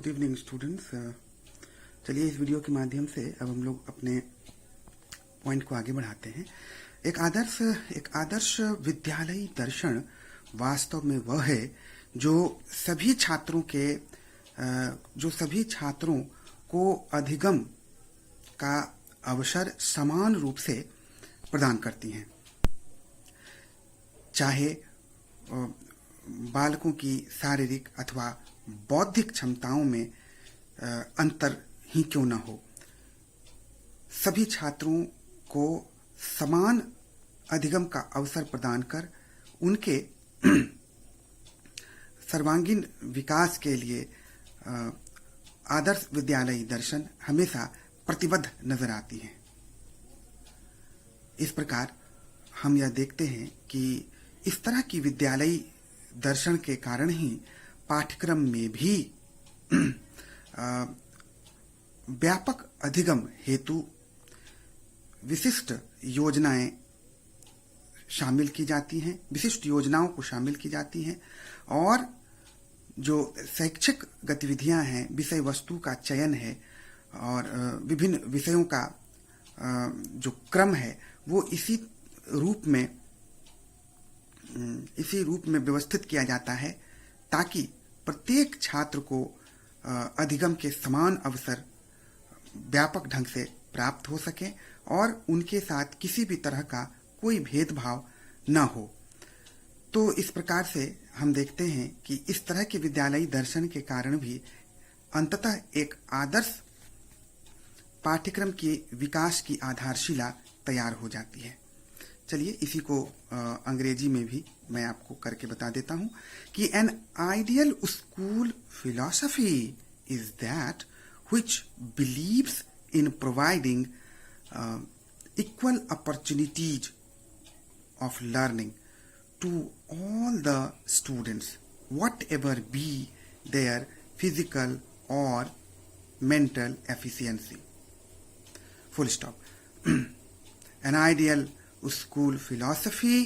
Good evening students. चलिए इस video के माध्यम से अब हम लोग अपने पॉइंट को आगे बढ़ाते हैं। एक आदर्श विद्यालयी दर्शन वास्तव में वह है जो सभी छात्रों को अधिगम का अवसर समान रूप से प्रदान करती हैं, चाहे बालकों की शारीरिक अथवा बौद्धिक क्षमताओं में अंतर ही क्यों न हो। सभी छात्रों को समान अधिगम का अवसर प्रदान कर उनके सर्वांगीण विकास के लिए आदर्श विद्यालयी दर्शन हमेशा प्रतिबद्ध नजर आती है। इस प्रकार हम यह देखते हैं कि इस तरह की विद्यालयी दर्शन के कारण ही पाठ्यक्रम में भी व्यापक अधिगम हेतु विशिष्ट योजनाएं शामिल की जाती हैं, विशिष्ट योजनाओं को शामिल की जाती हैं और जो शैक्षिक गतिविधियां हैं, विषय वस्तु का चयन है और विभिन्न विषयों का जो क्रम है वो इसी रूप में व्यवस्थित किया जाता है ताकि प्रत्येक छात्र को अधिगम के समान अवसर व्यापक ढंग से प्राप्त हो सके और उनके साथ किसी भी तरह का कोई भेदभाव न हो। तो इस प्रकार से हम देखते हैं कि इस तरह के विद्यालयी दर्शन के कारण भी अंततः एक आदर्श पाठ्यक्रम के विकास की आधारशिला तैयार हो जाती है। चलिए इसी को अंग्रेजी में भी मैं आपको करके बता देता हूं कि an ideal school philosophy is that which believes in providing equal opportunities of learning to all the students whatever be their physical और mental efficiency. Full stop. An ideal school philosophy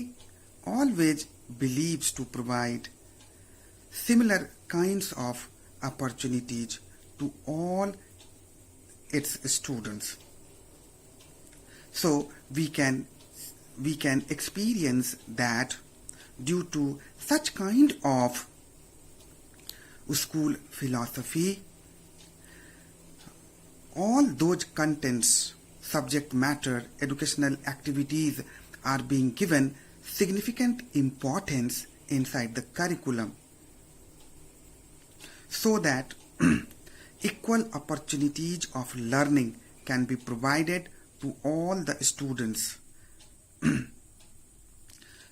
always believes to provide similar kinds of opportunities to all its students. So we can experience that due to such kind of school philosophy, all those contents, subject matter, educational activities are being given significant importance inside the curriculum so that equal opportunities of learning can be provided to all the students.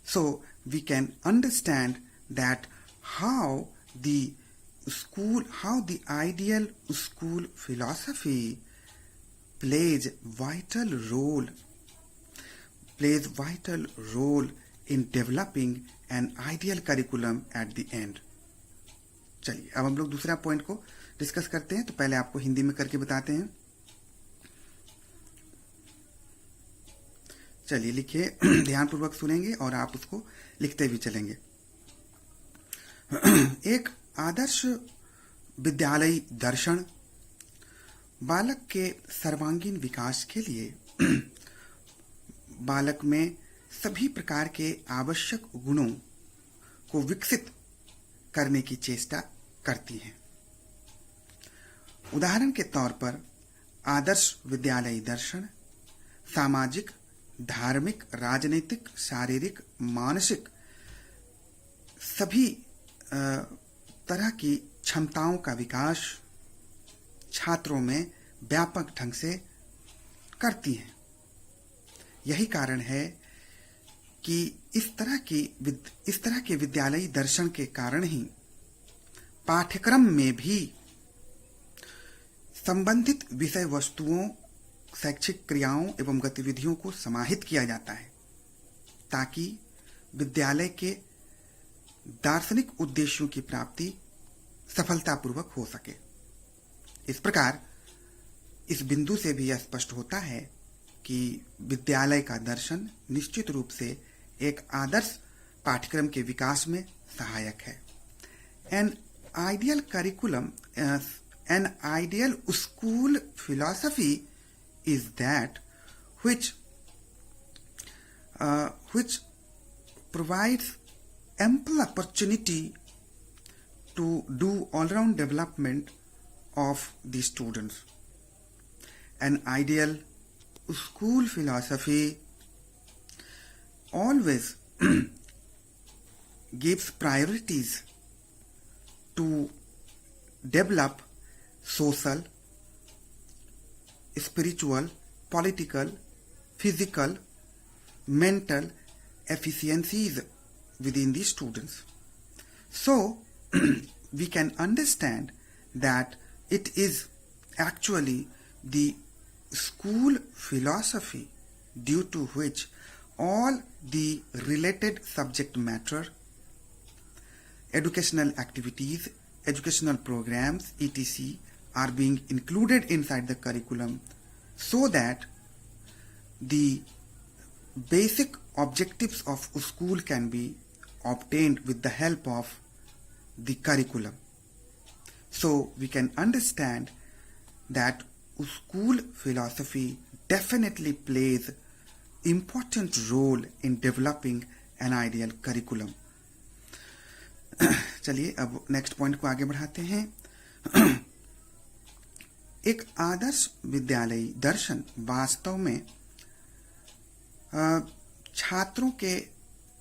So we can understand that how the ideal school philosophy plays vital role in developing an ideal curriculum at the end. चलिए अब हम लोग दूसरा point को discuss करते हैं। तो पहले आपको हिंदी में करके बताते हैं। चलिए लिखिए, ध्यानपूर्वक सुनेंगे और आप उसको लिखते भी चलेंगे। एक आदर्श विद्यालयी दर्शन बालक के सर्वांगीण विकास के लिए बालक में सभी प्रकार के आवश्यक गुणों को विकसित करने की चेष्टा करती है। उदाहरण के तौर पर आदर्श विद्यालयी दर्शन सामाजिक, धार्मिक, राजनीतिक, शारीरिक, मानसिक सभी तरह की क्षमताओं का विकास छात्रों में व्यापक ढंग से करती है। यही कारण है कि इस तरह के विद्यालयी दर्शन के कारण ही पाठ्यक्रम में भी संबंधित विषय वस्तुओं, शैक्षिक क्रियाओं एवं गतिविधियों को समाहित किया जाता है ताकि विद्यालय के दार्शनिक उद्देश्यों की प्राप्ति सफलतापूर्वक हो सके। इस प्रकार इस बिंदु से भी यह स्पष्ट होता है कि विद्यालय का दर्शन निश्चित रूप से एक आदर्श पाठ्यक्रम के विकास में सहायक है। An ideal curriculum an ideal school philosophy is that which provides ample opportunity to do all-round development of the students. An ideal school philosophy always gives priorities to develop social, spiritual, political, physical, mental efficiencies within the students. So, we can understand that it is actually the school philosophy due to which all the related subject matter, educational activities, educational programs, etc. are being included inside the curriculum so that the basic objectives of school can be obtained with the help of the curriculum. So we can understand that school philosophy definitely plays important role in developing an ideal curriculum. चलिए अब next point को आगे बढ़ाते हैं. एक आदर्श विद्यालयी दर्शन वास्तव में छात्रों के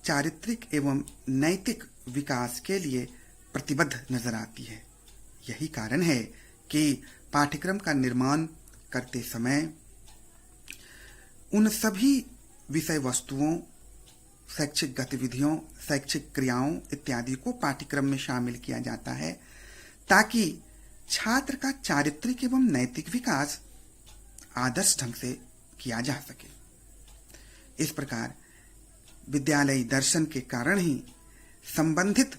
चारित्रिक एवं नैतिक विकास के लिए प्रतिबद्ध नजर आती है. यही कारण है कि पाठ्यक्रम का निर्माण करते समय उन सभी विषय वस्तुओं, शैक्षिक गतिविधियों, शैक्षिक क्रियाओं इत्यादि को पाठ्यक्रम में शामिल किया जाता है ताकि छात्र का चारित्रिक एवं नैतिक विकास आदर्श ढंग से किया जा सके. इस प्रकार विद्यालयी दर्शन के कारण ही संबंधित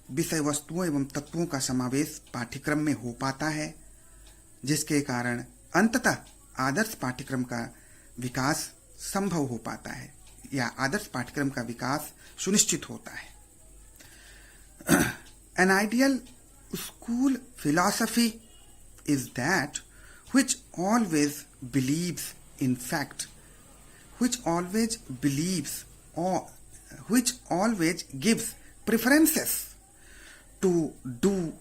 विषय वस्तुओं एवं तत्वों का समावेश पाठ्यक्रम में हो पाता है, जिसके कारण अंततः आदर्श पाठ्यक्रम का विकास संभव हो पाता है या आदर्श पाठ्यक्रम का विकास सुनिश्चित होता है. An ideal school philosophy is that which always believes in fact, which always believes or which always gives preferences to do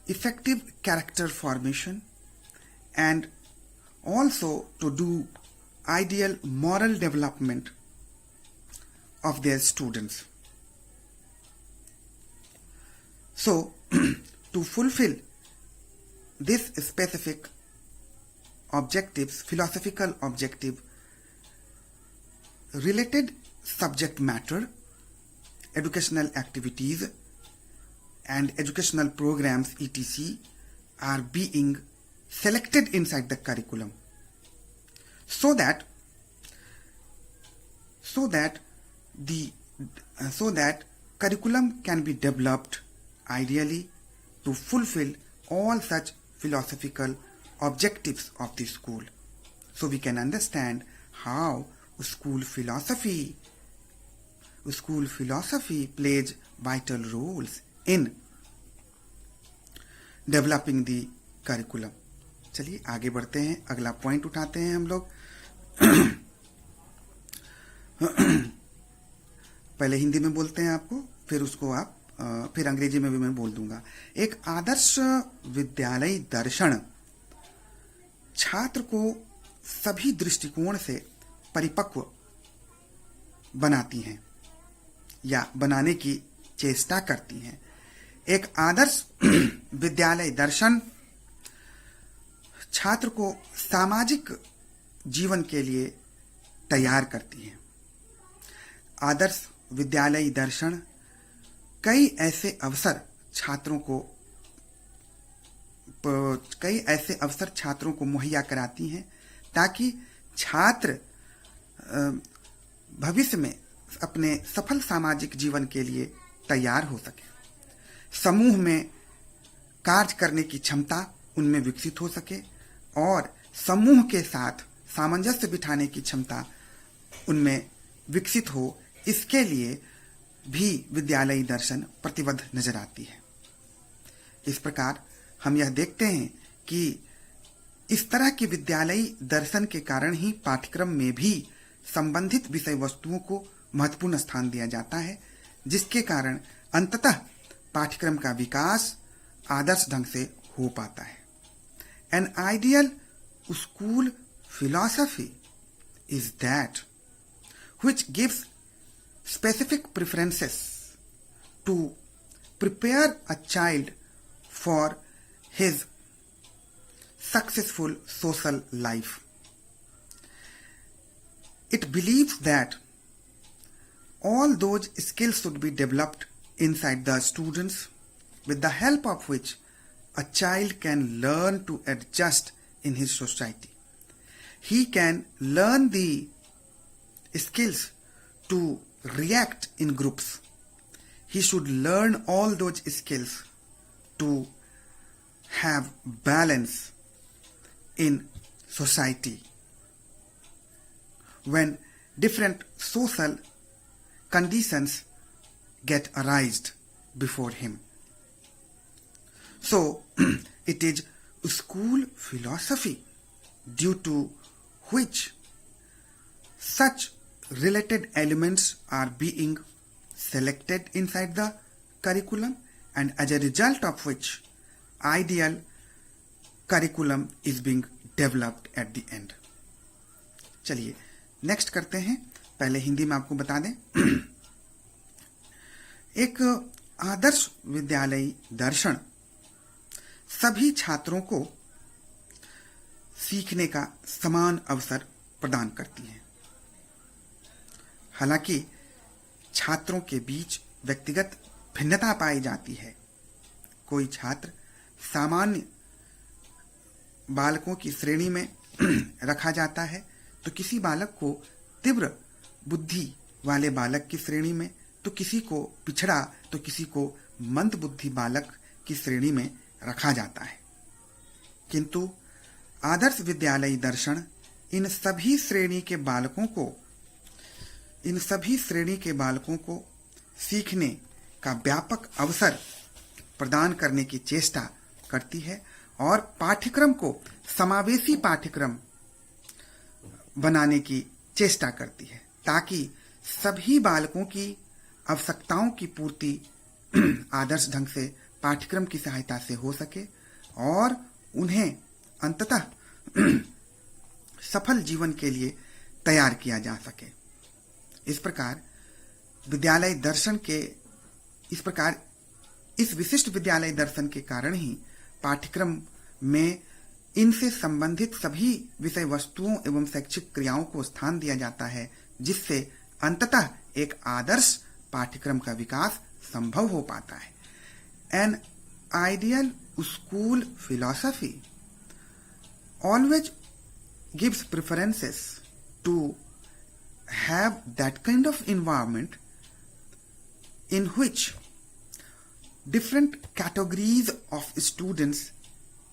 effective character formation and also to do ideal moral development of their students. So, to fulfill this specific objectives, philosophical objective, related subject matter, educational activities and educational programs etc. are being selected inside the curriculum so that curriculum can be developed ideally to fulfill all such philosophical objectives of the school. So we can understand how school philosophy plays vital roles in developing the curriculum. चलिए आगे बढ़ते हैं, अगला point उठाते हैं हम लोग. पहले हिंदी में बोलते हैं आपको, फिर उसको आप फिर अंग्रेजी में भी मैं बोल दूंगा. एक आदर्श विद्यालयी दर्शन छात्र को सभी दृष्टिकोण से परिपक्व बनाती हैं या बनाने की चेष्टा करती हैं. एक आदर्श विद्यालय दर्शन छात्र को सामाजिक जीवन के लिए तैयार करती है. आदर्श विद्यालयी दर्शन कई ऐसे अवसर छात्रों को मुहैया कराती हैं ताकि छात्र भविष्य में अपने सफल सामाजिक जीवन के लिए तैयार हो सके. समूह में कार्य करने की क्षमता उनमें विकसित हो सके और समूह के साथ सामंजस्य बिठाने की क्षमता उनमें विकसित हो, इसके लिए भी विद्यालयी दर्शन प्रतिबद्ध नजर आती है. इस प्रकार हम यह देखते हैं कि इस तरह के विद्यालयी दर्शन के कारण ही पाठ्यक्रम में भी संबंधित विषय वस्तुओं को महत्वपूर्ण स्थान दिया जाता है, जिसके कारण अंततः पाठ्यक्रम का विकास आदर्श ढंग से हो पाता है। An ideal school philosophy is that which gives specific preferences to prepare a child for his successful social life. It believes that all those skills should be developed inside the students, with the help of which a child can learn to adjust in his society. He can learn the skills to react in groups. He should learn all those skills to have balance in society when different social conditions get arised before him. So, it is school philosophy due to which such related elements are being selected inside the curriculum, and as a result of which ideal curriculum is being developed at the end. चलिए next करते हैं। पहले हिंदी में आपको बता दें, एक आदर्श विद्यालयी दर्शन सभी छात्रों को सीखने का समान अवसर प्रदान करती है। हालांकि छात्रों के बीच व्यक्तिगत भिन्नता पाई जाती है। कोई छात्र सामान्य बालकों की श्रेणी में रखा जाता है, तो किसी बालक को तीव्र बुद्धि वाले बालक की श्रेणी में, तो किसी को पिछड़ा, तो किसी को मंद बुद्धि बालक की श्रेणी में रखा जाता है। किंतु आदर्श विद्यालयी दर्शन इन सभी श्रेणी के बालकों को सीखने का व्यापक अवसर प्रदान करने की चेष्टा करती है और पाठ्यक्रम को समावेशी पाठ्यक्रम बनाने की चेष्टा करती है, ताकि सभी बालकों की आवश्यकताओं की पूर्ति आदर्श ढंग से पाठ्यक्रम की सहायता से हो सके और उन्हें अंततः सफल जीवन के लिए तैयार किया जा सके। इस प्रकार इस विशिष्ट विद्यालय दर्शन के कारण ही पाठ्यक्रम में इनसे संबंधित सभी विषय वस्तुओं एवं शैक्षिक क्रियाओं को स्थान दिया जाता है, जिससे अंततः एक आदर्श पाठ्यक्रम का विकास संभव हो पाता है। An ideal school philosophy always gives preferences to have that kind of environment in which different categories of students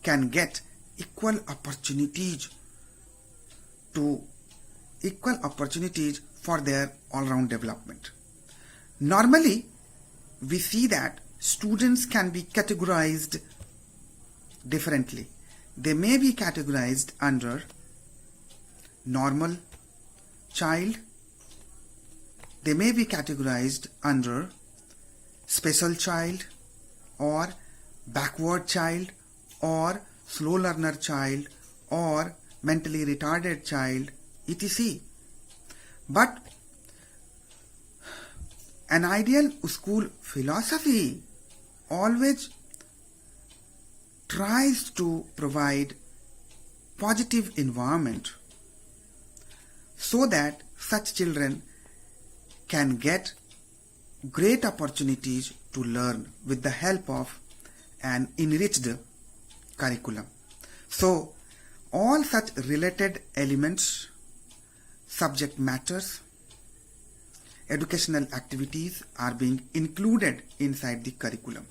can get equal opportunities for their all-round development. Normally, we see that students can be categorized differently. They may be categorized under normal child, they may be categorized under special child or backward child or slow learner child or mentally retarded child, etc. But an ideal school philosophy always tries to provide positive environment so that such children can get great opportunities to learn with the help of an enriched curriculum. So, all such related elements, subject matters, educational activities are being included inside the curriculum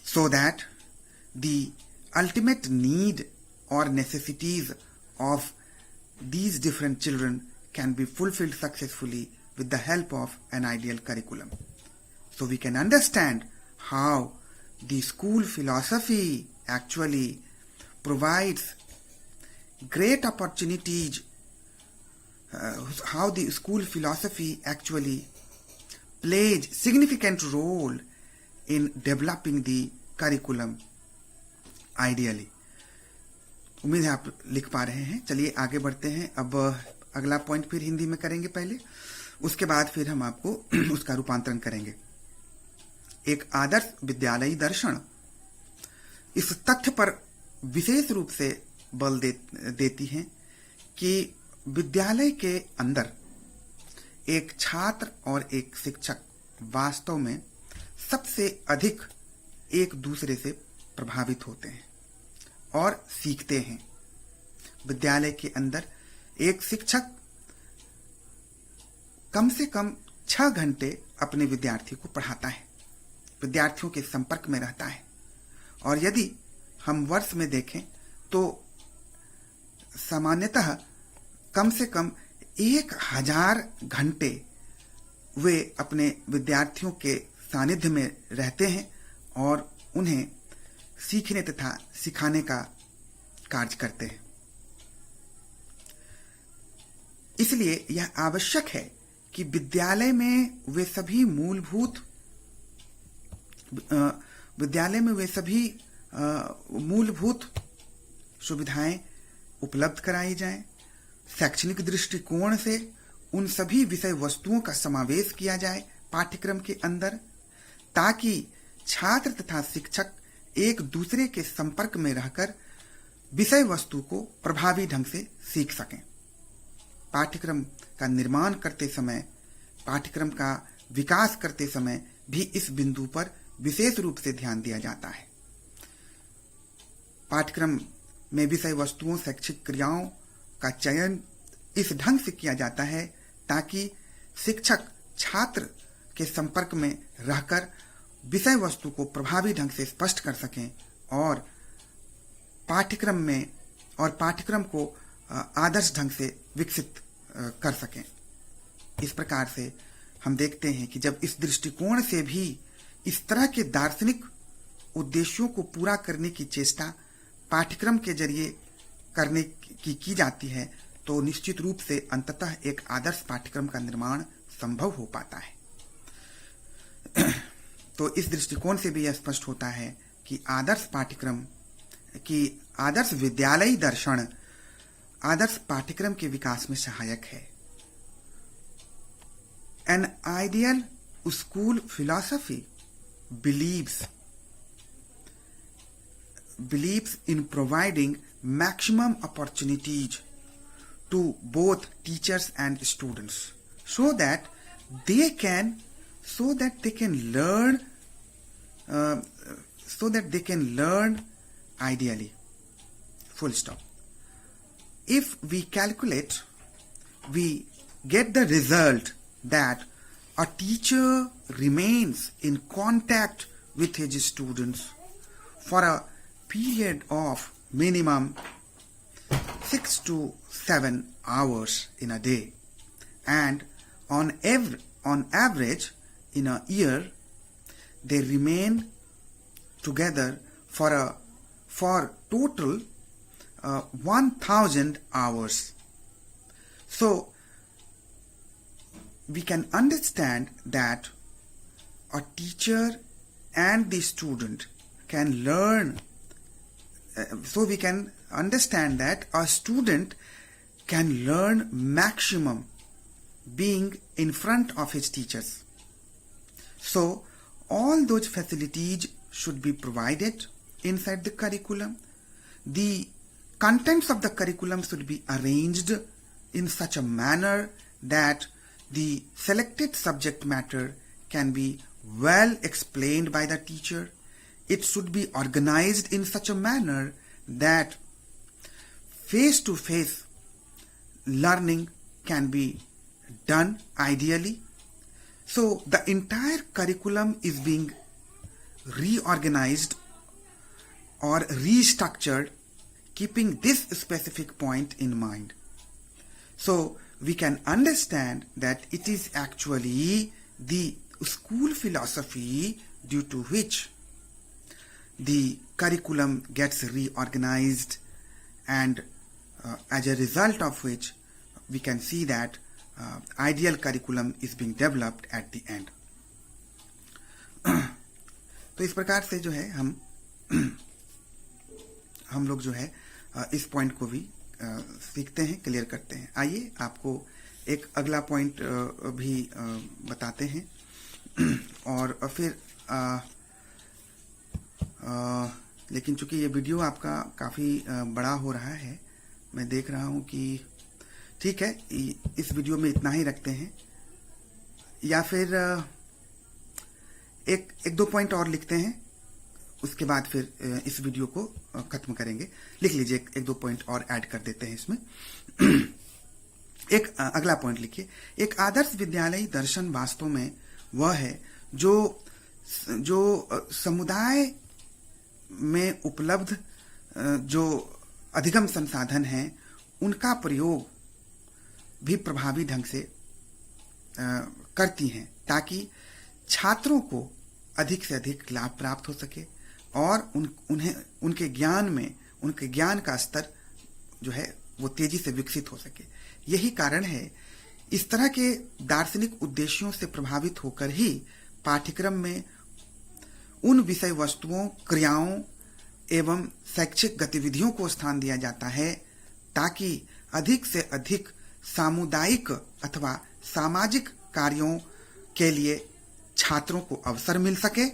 so that the ultimate need or necessities of these different children can be fulfilled successfully with the help of an ideal curriculum. So we can understand how the school philosophy actually provides great opportunities, how the school philosophy actually plays significant role in developing the curriculum ideally. उम्मीद है आप लिख पा रहे हैं. चलिए आगे बढ़ते हैं. अब अगला पॉइंट फिर हिंदी में करेंगे पहले, उसके बाद फिर हम आपको उसका रूपांतरण करेंगे. एक आदर्श विद्यालयी दर्शन इस तथ्य पर विशेष रूप से बल देती है कि विद्यालय के अंदर एक छात्र और एक शिक्षक वास्तव में सबसे अधिक एक दूसरे से प्रभावित होते हैं और सीखते हैं. विद्यालय के अंदर एक शिक्षक कम से कम 6 घंटे अपने विद्यार्थी को पढ़ाता है, विद्यार्थियों के संपर्क में रहता है. और यदि हम वर्ष में देखें तो सामान्यतः कम से कम 1000 घंटे वे अपने विद्यार्थियों के सानिध्य में रहते हैं और उन्हें सीखने तथा सिखाने का कार्य करते हैं. इसलिए यह आवश्यक है कि विद्यालय में वे सभी मूलभूत सुविधाएं उपलब्ध कराई जाएं. शैक्षणिक दृष्टिकोण से उन सभी विषय वस्तुओं का समावेश किया जाए पाठ्यक्रम के अंदर, ताकि छात्र तथा शिक्षक एक दूसरे के संपर्क में रहकर विषय वस्तु को प्रभावी ढंग से सीख सकें. पाठ्यक्रम का निर्माण करते समय, पाठ्यक्रम का विकास करते समय भी इस बिंदु पर विशेष रूप से ध्यान दिया जाता है. पाठ्यक्रम में विषय वस्तुओं, शैक्षिक क्रियाओं का चयन इस ढंग से किया जाता है ताकि शिक्षक छात्र के संपर्क में रहकर विषय वस्तु को प्रभावी ढंग से स्पष्ट कर सकें और पाठ्यक्रम को आदर्श ढंग से विकसित कर सकें. इस प्रकार से हम देखते हैं कि जब इस दृष्टिकोण से भी इस तरह के दार्शनिक उद्देश्यों को पूरा करने की चेष्टा पाठ्यक्रम के जरिए करने की जाती है, तो निश्चित रूप से अंततः एक आदर्श पाठ्यक्रम का निर्माण संभव हो पाता है. तो इस दृष्टिकोण से भी यह स्पष्ट होता है कि आदर्श विद्यालयी दर्शन आदर्श पाठ्यक्रम के विकास में सहायक है. An ideal school philosophy believes in providing maximum opportunities to both teachers and students so that they can learn ideally. Full stop. If we calculate, we get the result that a teacher remains in contact with his students for a period of minimum 6 to 7 hours in a day, and on average in a year they remain together for total 1000 hours. So we can understand that a teacher and the student can learn. So we can understand that a student can learn maximum being in front of his teachers. So all those facilities should be provided inside the curriculum. The contents of the curriculum should be arranged in such a manner that the selected subject matter can be well explained by the teacher. It should be organized in such a manner that face-to-face learning can be done ideally. So the entire curriculum is being reorganized or restructured, keeping this specific point in mind. So we can understand that it is actually the school philosophy due to which the curriculum gets reorganized, and as a result of which we can see that ideal curriculum is being developed at the end. तो इस प्रकार से जो है हम लोग जो है इस पॉइंट को भी सीखते हैं, क्लियर करते हैं। आइए आपको एक अगला पॉइंट भी बताते हैं और फिर लेकिन चूंकि ये वीडियो आपका काफ़ी बड़ा हो रहा है, मैं देख रहा हूँ कि ठीक है इस वीडियो में इतना ही रखते हैं, या फिर एक दो पॉइंट और लिखते हैं, उसके बाद फिर इस वीडियो को खत्म करेंगे। लिख लीजिए, एक दो पॉइंट और ऐड कर देते हैं इसमें। एक अगला पॉइंट लिखिए, एक आदर्श विद्यालयी दर्शन वास्तव में वह है जो समुदाय में उपलब्ध जो अधिगम संसाधन हैं उनका प्रयोग भी प्रभावी ढंग से करती हैं, ताकि छात्रों को अधिक से अधिक लाभ प्राप्त हो सके और उनके ज्ञान का स्तर जो है वो तेजी से विकसित हो सके। यही कारण है इस तरह के दार्शनिक उद्देश्यों से प्रभावित होकर ही पाठ्यक्रम में उन विषय वस्तुओं, क्रियाओं एवं शैक्षिक गतिविधियों को स्थान दिया जाता है, ताकि अधिक से अधिक सामुदायिक अथवा सामाजिक कार्यों के लिए छात्रों को अवसर मिल सके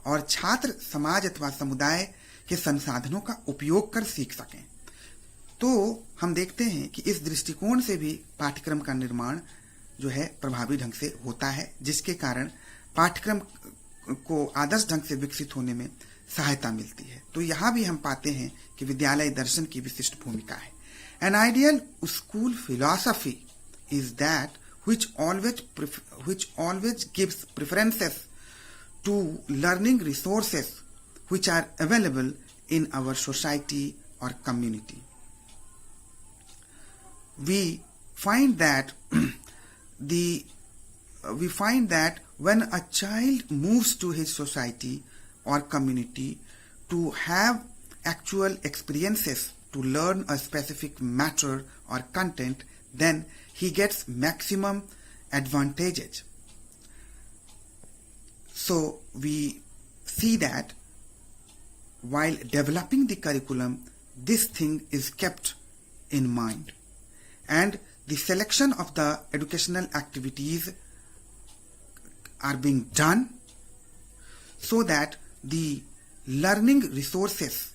और छात्र समाज अथवा समुदाय के संसाधनों का उपयोग कर सीख सकें। तो हम देखते हैं कि इस दृष्टिकोण से भी पाठ्यक्रम का निर्माण जो है प्रभावी ढंग से होता है, जिसके कारण पाठ्यक्रम को आदर्श ढंग से विकसित होने में सहायता मिलती है। तो यहाँ भी हम पाते हैं कि विद्यालय दर्शन की विशिष्ट भूमिका है। An ideal school philosophy is that which always gives preferences to learning resources which are available in our society or community. We find that when a child moves to his society or community to have actual experiences to learn a specific matter or content, then he gets maximum advantages. So we see that while developing the curriculum, this thing is kept in mind, and the selection of the educational activities are being done so that the learning resources